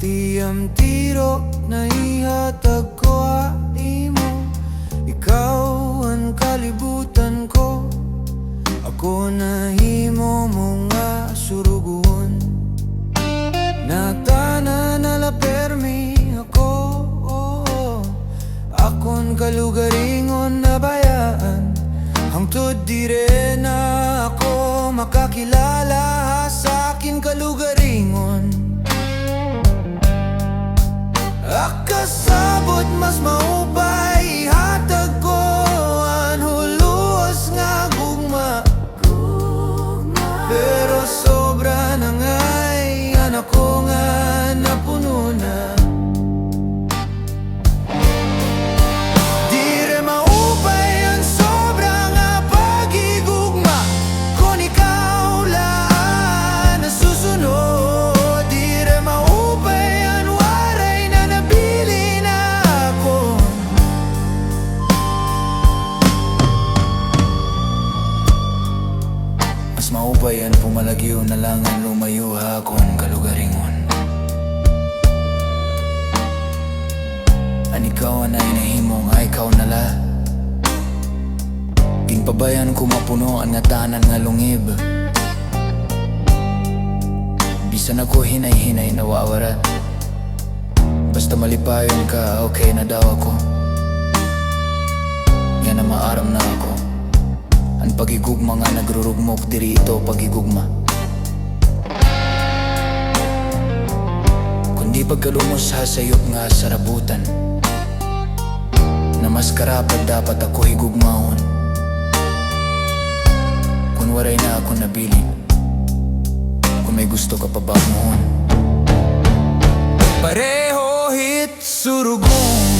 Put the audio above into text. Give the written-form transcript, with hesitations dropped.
Tiyam tiro na ihatag ko imo. Ikaw ang kalibutan ko, ako na himo mga surugon. Natana nalapermi ako, akon kalugaringon na bayaan. Hangtod dire na ako makakilala sa akin kalugaringon. Akasabot mas maupay hatag ko ang huluos nga gugma. Pero sobra na nga'y anak ko nga napuno na. Dire maupay ang sobra nga paghigugma, kung ikaw lang nasusunod. Dire maupay ang waray na nabili na ako. Mas maupay ang pumalagyo na lang ang lumayo akong kalugaringon. An ikaw ang nahimong ay ikaw nala. Ginpabayan ko mapuno ang nga tanan nga lungib. Bisan ako hinay-hinay nawawaran, basta malipayon ka okay na daw ako. Yan na maaram na ako. Ang paghigugma nga nagrurugmok, diri ito paghigugma. Kundi pagkalumos ha sayop nga sarabutan, na mas karapat dapat ako higugmaon. Kung waray na ako nabili, kung may gusto ka pa ba mohon. Pareho hit surugon.